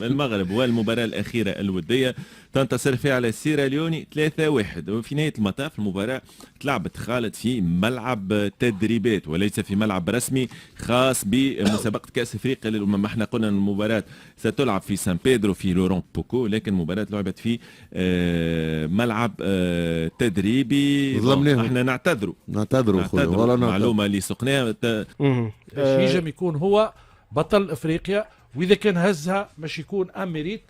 المغرب والمباراة الأخيرة الودية تنتصر فيها على سيراليوني 3-1. وفي نهاية المطاف المباراة تلعبت خالد في ملعب تدريبات وليس في ملعب رسمي خاص بمسابقة كأس أفريقيا للأمم. احنا قلنا أن المباراة ستلعب في سان بيدرو في لورون بوكو، لكن المباراة لعبت في ملعب تدريبي. احنا نعتذروا معلومة اللي سقناها. ينجم يكون هو بطل افريقيا، واذا كان هزها مش يكون اميريت.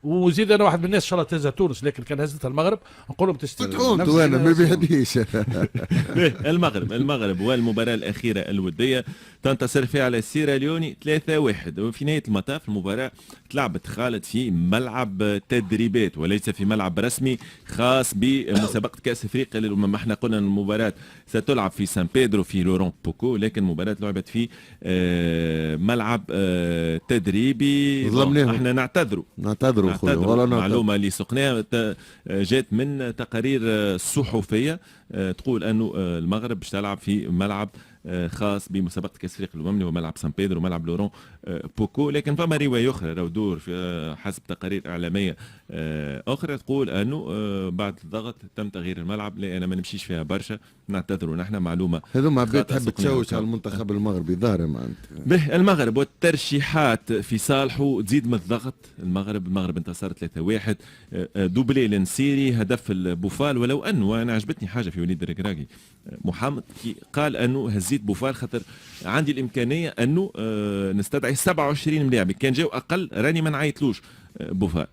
وزيد انا واحد من الناس ان شاء الله تهزها تونس، لكن كان هزتها المغرب نقول لهم تستلم. وانا ما بيهديش. المغرب والمباراة الأخيرة الودية تنتصر فيها على سيراليوني 3-1. وفي نهاية المطاف المباراة تلعبت خالد في ملعب تدريبات وليس في ملعب رسمي خاص بمسابقة كأس أفريقيا للأمم. احنا قلنا أن المباراة ستلعب في سان بيدرو في لورون بوكو، لكن المباراة لعبت في ملعب تدريبي. احنا نعتذروا معلومة اللي سقناها جات من تقارير صحفية تقول أنه المغرب باش تلعب في ملعب خاص بمسابقة كأس أفريقيا للأمم اللي هو ملعب سان بيدرو وملعب لورون بوكو. لكن فما رواية أخرى لو دور حسب تقارير إعلامية أخرى تقول أنه بعد الضغط تم تغيير الملعب. لا أنا ما نمشيش فيها برشا، نعتذروا نحن. معلومة هذوما عباد تحب تشوش على المنتخب المغربي ظاهر به المغرب والترشيحات في صالحه تزيد من الضغط. المغرب انتصر 3-1 دوبلي لنسيري هدف البوفال. ولو أنه أنا عجبتني حاجة في وليد الركراكي محمد قال أنه هزيت بوفال خاطر عندي الإمكانية أنه نستدعي 27 ملاعب، كان جاو أقل راني ما نعيطلوش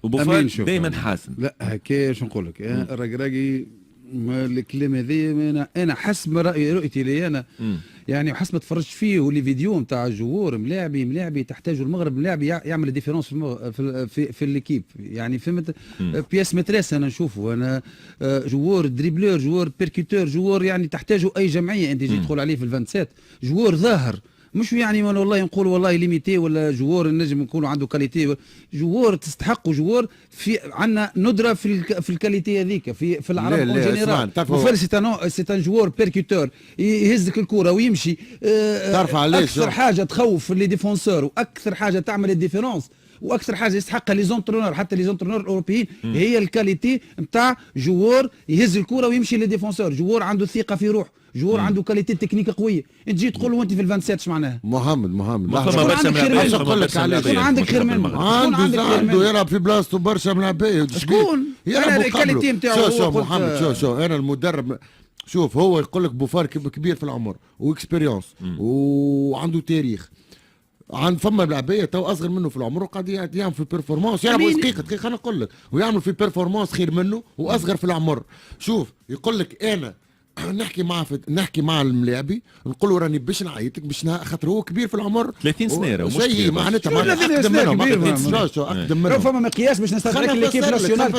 وبوفال دائما حاسم. لا هكا شو نقول لك الركراكي الكلام هذا انا حسب رؤيتي لي انا يعني حسب ما تفرجت فيه واللي فيديو نتاع الجوار ملاعبي تحتاج المغرب ملاعبي يعمل ديفيرونس في الليكيب. يعني فهمت بياس متريس انا نشوفه انا جوار دريبلور جوار بيركوتور جوار يعني تحتاجه اي جمعيه انت تجي تدخل عليه في الفانسات جوار ظاهر مش يعني والله نقول والله ليميتي ولا جوار النجم نقولوا عنده كاليتي. جوار تستحق جوار في عندنا ندره في الكاليتي هذيك في العرب اون جينيرال. وفير سي ان جوار بيركوتور يهزك الكره ويمشي. تعرف علاش اكثر حاجه تخوف لي ديفونسور واكثر حاجه تعمل الديفيرونس واكثر حاجه يستحقها لي زونترونور حتى لي زونترونور الاوروبيين هي الكاليتي نتاع جوار يهز الكره ويمشي للديفونسور. جوار عنده ثقه في روح، جوار عنده كاليتي تكنيك قويه. انت تجي تقول له انت في الفانسات ايش معناها؟ محمد شكون عندك خير منه؟ عنده يلعب في بلاصته برشا ملاعبيه. شكون؟ انا الكاليتي نتاعو شوف محمد شوف انا المدرب شوف هو يقول لك بوفار كبير في العمر واكسبيريونس وعنده تاريخ. عن فما ملاعبيه تو اصغر منه في العمر وقاعد يعمل في بيرفورمانس يلعبوا دقيقه انا نقول لك ويعمل في بيرفورمانس خير منه واصغر في العمر. شوف يقول لك انا نحكي مع الملاعبي نقول له راني باش نعيطك باش خاطر هو كبير في العمر 30 سنه زي معناتها اقدم منه فما مقياس باش نستدعيك ليكيب ناسيونال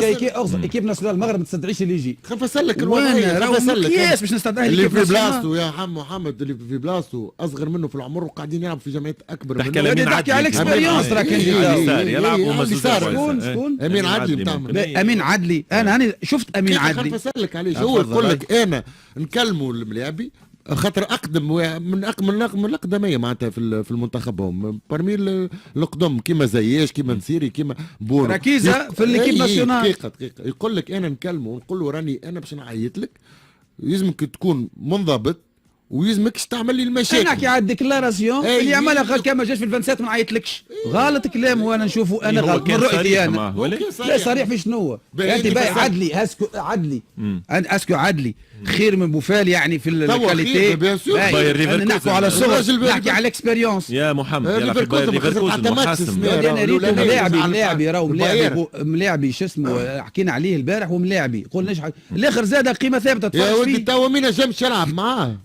ايكيب ناسيونال المغرب ما تستدعيش اللي يجي. خلينا نفسر لك مقياس باش نستدعيه اللي في بلاصته يا محمد اللي في بلاصته اصغر منه في العمر وقاعدين يلعبوا في جمعيات اكبر تحكي على الاكسبيريونس راك يلعبوا شكون امين عدلي امين عدلي انا شفت امين عدلي. خلينا نفسر لك عليه هو يقول لك انا نكلموا الملاعبي خاطر اقدم من الاقدميه معناتها في المنتخب هم برمي القدم كيما زياش كيما نسيري كيما بونو ركيزه في ليكيب ناسيونال. دقيقه يقول لك انا نكلمه ونقول له راني انا باش نعيط لك لازمك تكون منضبط ويلزمكش تعمل لي المشاكل. انا كي عاد ديكلاراسيون اللي يعملها قال كان ما جاش في الفانسات ما نعيطلكش. غلط كلام وانا نشوفه انا غلط من رؤيتي انا. لا صريح في شنو انت باي عدلي اسكو عدلي خير من بوفال يعني في الكاليتي. نحكوا على الصغر نحكي على الاكسبيريونس يا محمد يلعب في باير ليفركوزن محسن. انا ملاعبي راهو ملاعبي شو اسمه حكينا عليه البارح وملاعبي قلناش الاخر زاد قيمه ثابته يا ولدي توا مين نجمش يلعب معاه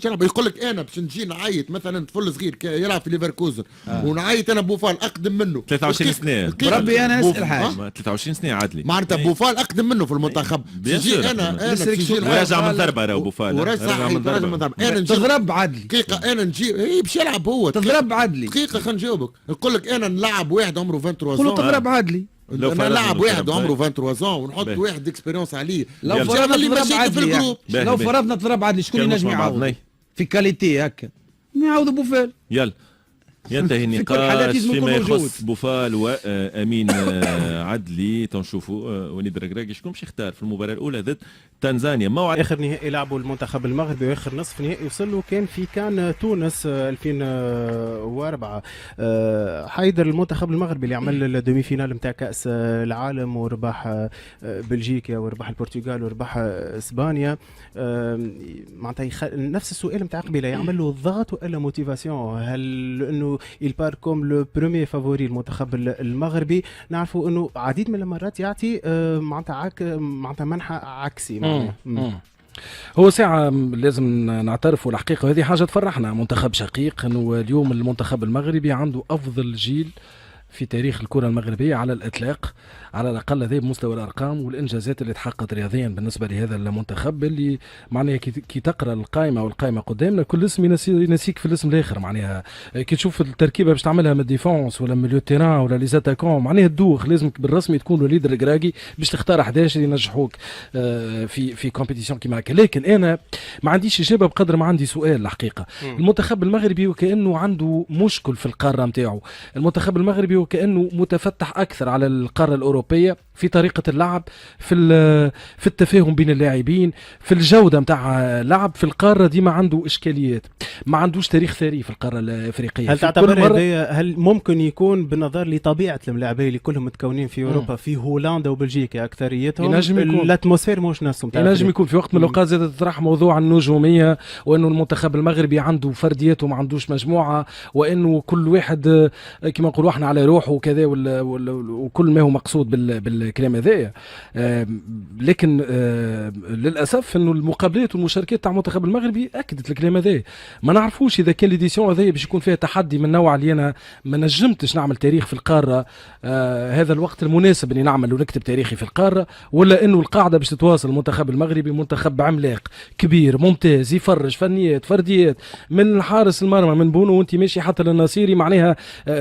يقول لك انا باش نجي نعيط مثلا طفل صغير يلعب في ليفركوزن ونعيط انا بوفال اقدم منه 23 سنه بربي انا نسال حاجه 23 سنه عدلي معناتها بوفال اقدم منه في المنتخب. تجي انا ورجع من ضربه راهو بوفال ورجع من ضربه انا تضرب عدلي دقيقه انا نجي باش يلعب هو تضرب عدلي دقيقه خلينا نجاوبك. يقول لك انا نلعب واحد عمره 23 قول له تضرب عدلي انا نلعب واحد عمره 23 ونحط واحد اكسبيريونس عليه لو فرضنا تضرب عدلي لو فرضنا تضرب عدلي شكون ينجم يعاود في كاليتي هكا يعاود بوفال. يلا ينتهي في كل الحالات النقاش لازم فيما يكون موجود. يخص بوفال وامين عدلي. تنشوفوا وليد ركراكي شكون باش يختار في المباراه الاولى ضد تنزانيا. موعد اخر نهائي لعبوا المنتخب المغربي واخر نصف نهائي وصلوا كان في كان تونس 2004. حيدر المنتخب المغربي اللي عمل الدومي فينال نتاع كاس العالم وربح بلجيكا وربح البرتغال وربح اسبانيا. معناتها نفس السؤال نتاع قبيله، يعمل له الضغط والا موتيفاسيون؟ هل انه البار كوم لو بروميي فافوري المنتخب المغربي؟ نعرفوا انه عديد من المرات يعطي معناتها منحى عكسي. هو ساعة لازم نعترف، والحقيقة هذه حاجة تفرحنا، منتخب شقيق، انه اليوم المنتخب المغربي عنده افضل جيل في تاريخ الكرة المغربية على الإطلاق، على الأقل هذا بمستوى الأرقام والإنجازات اللي تحققت رياضيا بالنسبة لهذا المنتخب، اللي معناها كي تقرأ القائمة والقائمة قدامنا كل اسم ينسيك في الاسم الآخر. معناها كي تشوف التركيبة باش تعملها من الديفونس ولا ميليو تيران ولا لي زاتاكون، معناها تدوخ. لازمك بالرسمي تكون وليد الركراكي باش تختار 11 ينجحوك في كومبيتيسيون كيما هكا. لكن أنا ما عنديش إجابة بقدر ما عندي سؤال. الحقيقة المنتخب المغربي وكأنه عنده مشكل في القارة نتاعو. المنتخب المغربي وكأنه متفتح أكثر على القارة الأوروبية في طريقة اللعب، في التفاهم بين اللاعبين، في الجودة متاع اللعب. في القارة دي ما عنده إشكاليات، ما عندوش تاريخ ثري في القارة الأفريقية. هل تعتبر هل ممكن يكون بالنظر لطبيعة الملاعبين اللي كلهم متكونين في أوروبا في هولندا وبلجيكا أكثريتهم الاتموسفير مش نفسهم؟ ينجم يكون في وقت من الأوقات زاد تطرح موضوع النجومية، وأنه المنتخب المغربي عنده فرديات وما عندوش مجموعة، وأنه كل واحد كما نقولوا احنا على روحه وكذا وكل ما هو مقصود بالكلام هذايا. لكن للاسف انه المقابلات والمشاركات تاع المنتخب المغربي اكدت الكلام هذايا. ما نعرفوش اذا كان ليديسيون هذايا باش يكون فيها تحدي من النوع اللي انا ما نجمتش نعمل تاريخ في القاره هذا الوقت المناسب اني نعمل ونكتب تاريخي في القاره، ولا انه القاعده باش تتواصل. المنتخب المغربي منتخب عملاق كبير ممتاز، يفرج فنيات فرديات من حارس المرمى من بونو وانت ماشي حتى للنصيري. معناها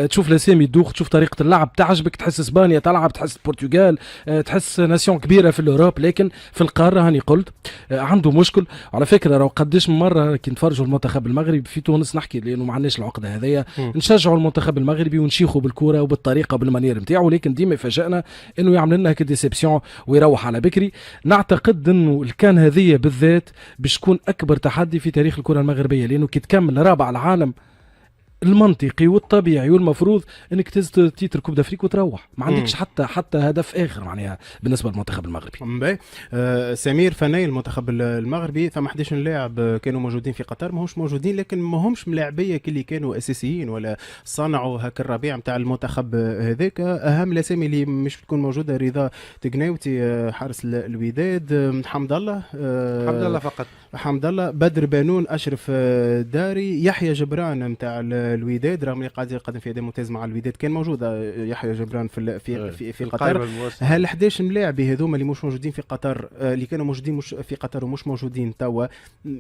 تشوف الاسامي تدوخ، تشوف طريقه اللعب تعجبك، تحس اسبانيا تلعب، تحس البرتغال، تحس ناسيون كبيره في الاوروب. لكن في القاره هاني قلت عنده مشكل. على فكره راهو قداش من مره كي نتفرجوا المنتخب المغربي في تونس نحكي لانه ما عندناش العقده هذيا، نشجعوا المنتخب المغربي ونشيخوا بالكوره وبالطريقه وبالمانير نتاعو، لكن ديما يفاجئنا انه يعمل لنا هكا ديسيبسيون ويروح على بكري. نعتقد انه الكان هذيا بالذات باش تكون اكبر تحدي في تاريخ الكره المغربيه، لانه كي تكمل رابع العالم المنطقي والطبيعي والمفروض انك تتر كوب دافريك وتروح، ما عندكش حتى هدف اخر معناها بالنسبه للمنتخب المغربي. سمير فناي المنتخب المغربي ثم 11 لاعب كانوا موجودين في قطر، ماهوش موجودين لكن ماهمش ملاعبيه اللي كانوا اساسيين ولا صنعوا هكا الربيع نتاع المنتخب هذاك. اهم الاسامي اللي مش بتكون موجوده رضا تقناوتي حارس الوداد، حمد الله فقط، حمد الله، بدر بانون، اشرف داري، يحيى جبران نتاع الوداد رغم اللي قاعد يقدم في اداء ممتاز مع الوداد، كان موجود يحيى جبران في قطر. هل 11 لاعبي هذوما اللي مش موجودين في قطر اللي كانوا موجودين مش في قطر ومش موجودين توا،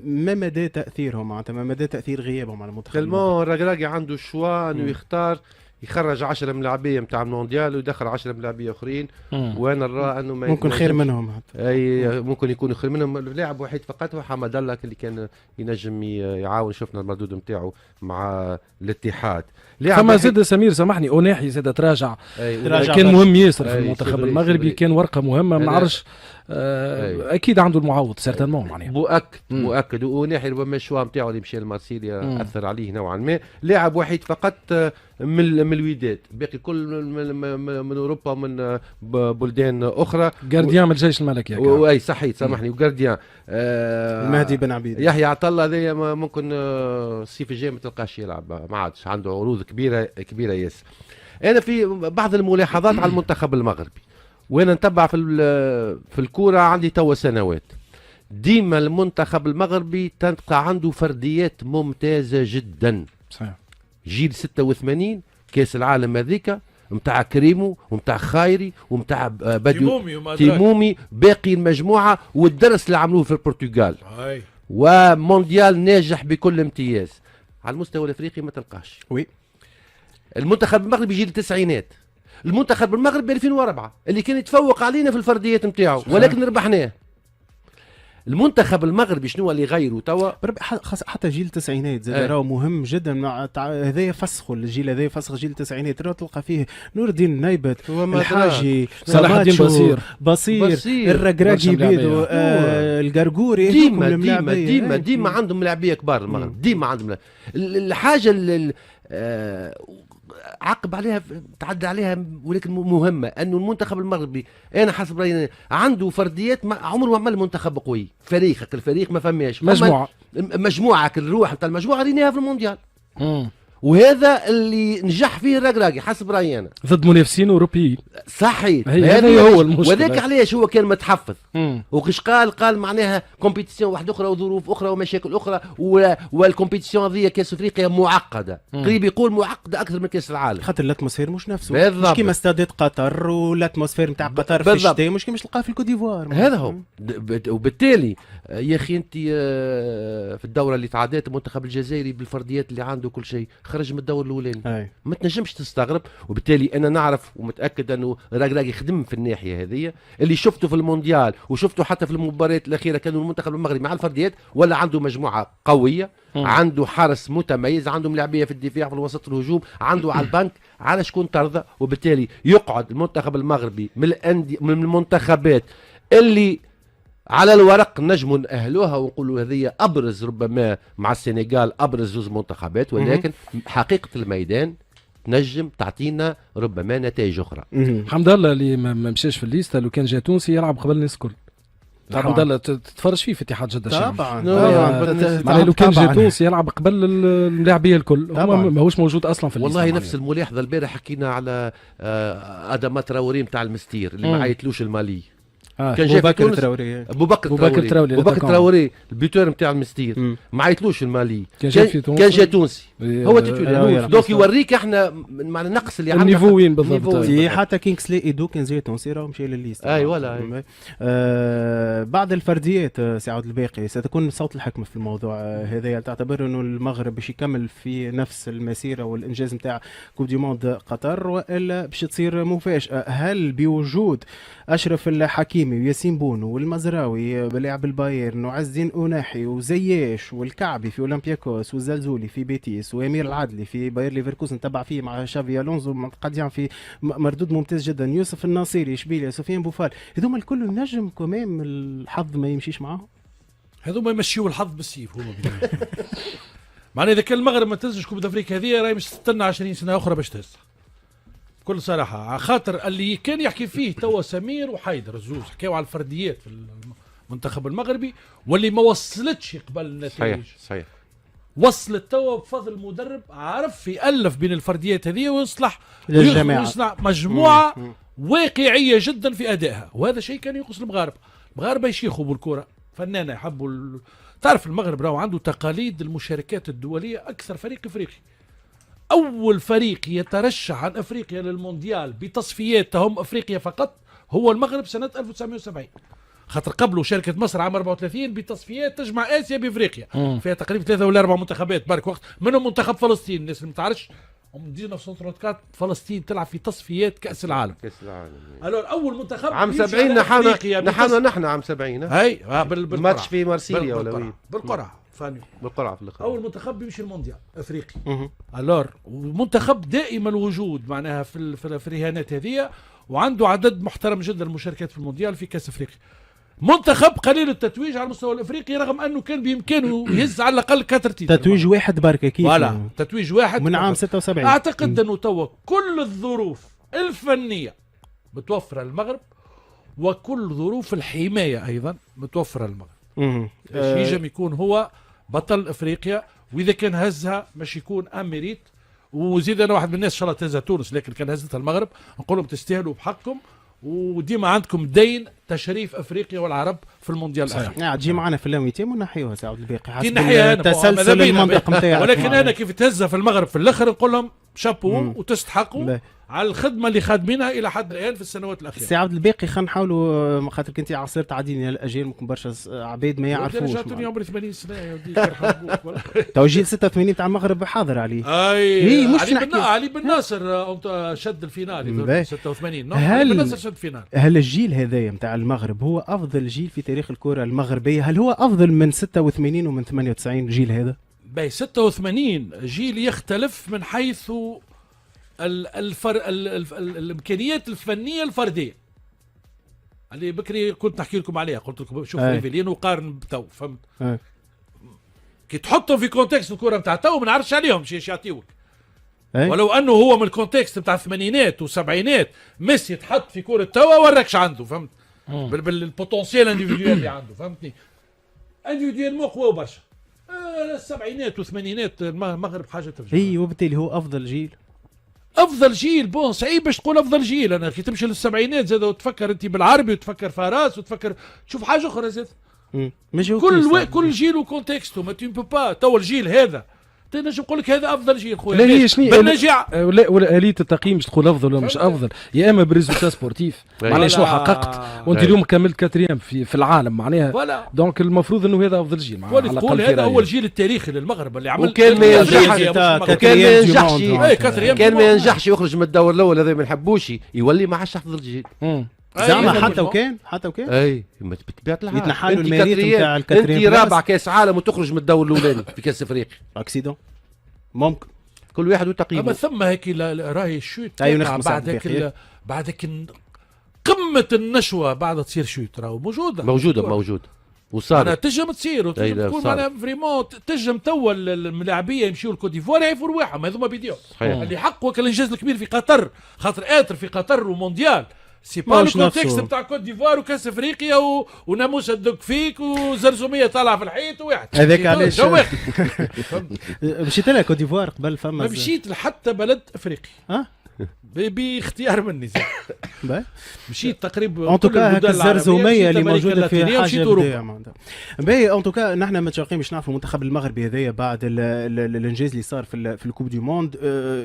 ما مدى تاثيرهم معناتها ما مدى تاثير غيابهم على المنتخب؟ الركراكي عنده الشوا انه يختار يخرج 10 ملاعبيه نتاع المونديال ويدخل 10 ملاعبيه اخرين، وانا نرى انه ممكن خير منهم اي ممكن يكون خير منهم. اللاعب وحيد فقط هو حمد الله اللي كان ينجم يعاون، شفنا المردود نتاعو مع الاتحاد. فما زاد سمير سامحني اوناحي زاد تراجع كان مهم ياسر في المنتخب المغربي، كان ورقه مهمه ما نعرفش اكيد عنده المعوض سيرتانمون معناها مؤكد وناحي ربما الشوا نتاعو اللي مشى لمارسيليا اثر عليه نوعا ما. لاعب وحيد فقط من الوداد، باقي كل من اوروبا ومن بلدان اخرى. جارديان من الجيش الملكي اي صحيح سامحني، وجارديان المهدي بن عبيد، يحيى عطله هذايا ممكن الصيف الجاي ما تلقاش يلعب، ما عادش عنده عروض كبيره ياسر. انا في بعض الملاحظات على المنتخب المغربي وانا نتبع في الكوره عندي توا سنوات. ديما المنتخب المغربي تلقى عنده فرديات ممتازه جدا. صحيح. جيل 86 كاس العالم هذيك متاع كريمو ومتاع خايري ومتاع تيمومي باقي المجموعه، والدرس اللي عملوه في البرتغال ومونديال ناجح بكل امتياز. على المستوى الافريقي ما تلقاش. المنتخب المغربي جيل التسعينات، المنتخب المغربي 2004 اللي كان يتفوق علينا في الفرديات نتاعو ولكن ربحناه. المنتخب المغربي شنو اللي غيره توا؟ حتى جيل التسعينات زاد راهو مهم جدا. مع هذايا فسخوا الجيل هذايا، فسخ جيل التسعينات، راهو تلقى فيه نور الدين النايبت، الحاجي، صلاح الدين بصير الركراكي بيدو، القرقوري. ديما عندهم لاعبيه كبار المغرب، ديما عندهم الحاجه عقب عليها تعدى عليها ولكن مهمه، انه المنتخب المغربي انا حسب رايي عنده فرديات عمره ما عمل منتخب قوي. الفريق ما فماش مجموعه الروح نتاع المجموعه ريناها في المونديال. وهذا اللي نجح فيه الركراكي حسب رايي انا، ضد منافسين اوروبيين. صحيح، هذا هو المشكل. وذاك علاش هو كان متحفظ. وكش قال معناها كومبيتيسيون واحده اخرى وظروف اخرى ومشاكل اخرى، والكومبيتيسيون هذه كاس افريقيا معقده، قريب يقول معقده اكثر من كاس العالم، خاطر الاتموسفير مش نفسه، مش كيما استادات قطر، والاتموسفير نتاع قطر في الشتاء مش كيما تلقاه في الكوديفوار. هذا هو. وبالتالي يا اخي انت في الدوره اللي تعدات المنتخب الجزائري بالفرديات اللي عنده كل شيء خرج من الدور الاولاني، ما تنجمش تستغرب. وبالتالي انا نعرف ومتاكد انه راكراكي خدم في الناحيه هذه، اللي شفته في المونديال وشفته حتى في المباريات الاخيره كانوا المنتخب المغربي مع الفرديات ولا عنده مجموعه قويه، عنده حارس متميز، عنده ملاعبيه في الدفاع في الوسط الهجوم، عنده على البنك على شكون ترضى. وبالتالي يقعد المنتخب المغربي من المنتخبات اللي على الورق نجموا نأهلوها ونقولوا هذه أبرز، ربما مع السنغال أبرز زوز منتخبات، ولكن حقيقة الميدان تنجم تعطينا ربما نتائج أخرى. حمد الله اللي ما مشاش في الليسته، لو كان جا تونسي يلعب قبل الناس الكل. حمد الله تتفرج فيه في اتحاد جدة طبعا. معناها لو كان جا تونسي يلعب قبل الملاعبيه الكل، ماهوش موجود اصلا في الليسته. والله نفس الملاحظه البارح حكينا على ادم تراوري نتاع المستير اللي ما عيطلوش المالي. كان جاي ابو بكر تراوري البيتور نتاع المستير ما عيطلوش المالي، كان جاي تونسي. هو دوك يوريك احنا مع النقص اللي عندنا النيفوين بالضبط. حتى كينغسلي ايدو كان جاي تونسي راه مشى للليسته. اي ولا بعد الفرديات سي عبد الباقي ستكون صوت الحكمه في الموضوع هذا. تعتبر انه المغرب باش يكمل في نفس المسيره والانجاز نتاع كوب دي موند قطر، والا باش تصير مفاجاه؟ هل بوجود اشرف الحكيمي وياسين بونو والمزراوي بلاعب البايرن وعز الدين أوناحي وزياش والكعبي في اولمبياكوس والزلزولي في بيتيس وامير العدلي في باير ليفركوزن تبع فيه مع شافي الونزو قد يعني في مردود ممتاز جدا، يوسف الناصيري اشبيليا، سفيان بوفال، هذوما الكل النجم كمان الحظ ما يمشيش معاهم. هذوما يمشيوا الحظ بالسيف هما معناها اذا كان المغرب ما تهزش كوب افريقيا هذه راهي مش تستنى 20 سنه اخرى باش تهز بكل صراحه. خاطر اللي كان يحكي فيه توا سمير وحيدر الزوز حكاوا على الفرديات في المنتخب المغربي واللي ما وصلتش قبل النتائج. صحيح وصلت توا بفضل المدرب عرف يألف بين الفرديات هذه ويصلح ويصنع مجموعه واقعيه جدا في ادائها، وهذا شيء كان ينقص المغاربه يشيخوا بالكره فنانه يحبوا تعرف المغرب راهو عنده تقاليد المشاركات الدوليه اكثر فريق افريقي. اول فريق يترشح عن افريقيا للمونديال بتصفياتهم افريقيا فقط هو المغرب سنه 1970، خاطر قبله شاركت مصر عام 34 بتصفيات تجمع اسيا بافريقيا فيها تقريبا 3 ولا 4 منتخبات برك وقت، منهم منتخب فلسطين. الناس اللي ما تعرفش 1934 فلسطين تلعب في تصفيات كاس العالم. الور اول منتخب عام 70 نحن عام 70 هاي ماتش في مارسيليا ولا وين بالقرعه فاني بالقرعه في الاخر اول منتخب بيمشي المونديال افريقي. الور منتخب دائما الوجود معناها في الرهانات هذه، وعنده عدد محترم جدا المشاركات في المونديال في كاس افريقيا. منتخب قليل التتويج على المستوى الافريقي رغم انه كان بامكانه يهز على الاقل 4 تتويج واحد بركه كيف ولا تتويج واحد من عام 76. اعتقد انه توا كل الظروف الفنيه متوفره للمغرب وكل ظروف الحمايه ايضا متوفره للمغرب باش ينجم يكون هو بطل افريقيا، واذا كان هزها مش يكون اميريت. وزيد انا واحد من الناس ان شاء الله تهزها تونس، لكن كان هزتها المغرب نقول لهم تستاهلوا بحقكم، وديما عندكم دين تشريف افريقيا والعرب في المونديال الاخير. تجي معنا في اللوميتين ونحيوها سعود الباقي حسب التسلسل المنطق نتاعك. ولكن انا كيف تهزها في المغرب في الاخر نقول لهم شابو وتستحقوا على الخدمه اللي خادمينها الى حد الان في السنوات الاخيره. سي عبد الباقي خلينا نحاولوا خاطر كنت عاصرت عديد من الاجيال ممكن برشا عباد ما يعرفوش. جاتني عمري 80 سنه يا ودي تو جيل 86 تاع المغرب حاضر عليه. اي مش علي بن ناصر شد الفينال 86. علي بن ناصر شد الفينال. هل الجيل هذايا نتاع المغرب هو افضل جيل في تاريخ الكره المغربيه؟ هل هو افضل من 86 ومن 98 الجيل هذا؟ باي 86 جيل يختلف من حيث الامكانيات الفنيه الفرديه اللي بكري كنت نحكي لكم عليها. قلت لكم شوف ريفيلين وقارن بتو فهمت. كي تحطهم في كونتكست الكره نتاع تو ما نعرفش عليهم شيء يعطيوك. ولو انه هو من الكونتكست نتاع الثمانينات والسبعينات ميسي يتحط في كره توا وراكش عنده فهمت. بالبوتنسيال انديفيدوال اللي عنده فهمتني. انديفيدوال مو قوي برشا. السبعينات والثمانينات المغرب حاجه تفجع. اي وبالتالي هو افضل جيل. افضل جيل بون صعيب باش تقول افضل جيل. انا كي تمشي للسبعينات زاد وتفكر انت بالعربي وتفكر فراس وتفكر تشوف حاجه اخرى زاد. كل جيل وكونتكستو ما تيم با تو الجيل هذا نجم نقول لك هذا افضل جيل خويا. لا هي شنو ولا اليه التقييم باش تقول افضل ولا مش افضل يا اما بريزولتا سبورتيف معناها شنو حققت وانت اليوم كملت كاتريام في العالم معناها دونك المفروض انه هذا افضل جيل على الاقل هذا هو الجيل التاريخي للمغرب اللي عمل. وكان ما ينجحش يخرج من الدور الاول هذا ما نحبوش يولي ما عادش افضل جيل زعما حتى وكان اي بطبيعه الحال يتنحالوا الميريت نتاع الكاتريام. انت رابع كاس عالم وتخرج من الدور الاولاني في كاس افريقيا اكسيدون ممكن كل واحد وتقييمه. اما ثم هيك راهي الشوت بعدك قمه النشوه بعد تصير شوت راهو موجوده وصار انا تجم تصير وتجم تكون معناها فريمون تجم توا الملاعبيه يمشيوا لكوت ديفوار يعرفوا رواحهم هذوما بيديو اللي حققوا الانجاز الكبير في قطر خاطر اتر في قطر ومونديال سي با الكونتكست نتاع كوت ديفوار وكاس افريقيا وناموس الدق فيك وزرزوميه طالعه في الحيط وواحد هذاك علاش مشيت لها كوت ديفوار قبل فما ما مشيت لحتى بلد افريقي باختيار مني مشيت تقريبا ان توكا هكا الزرزوميه اللي موجوده في حاجه باهي. ان توكا نحن متشوقين باش نعرفوا المنتخب المغربي هذايا بعد الانجاز اللي صار في الكوب دو موند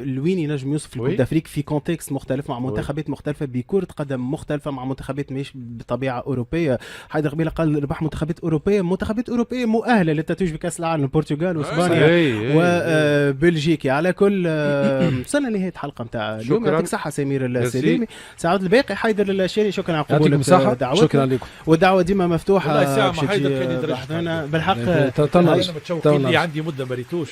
لوين ينجم يوصف الكوب دافريك في كونتكست مختلف مع منتخبات مختلفه بكره قدم مختلفه مع منتخبات مش بطبيعه اوروبيه. حيدر قبيله قال ربح منتخبات اوروبيه مؤهله للتتويج بكاس العالم البرتغال واسبانيا وبلجيكا. على كل وصلنا لنهايه الحلقه نتاع اليوم. يعطيك صحه سمير السليمي سعود الباقي حيدر الشاري شكرا على قبولك دعوتنا. شكرا لكم والدعوه ديما مفتوحه بالحق بالحق عندي مده ما ريتوش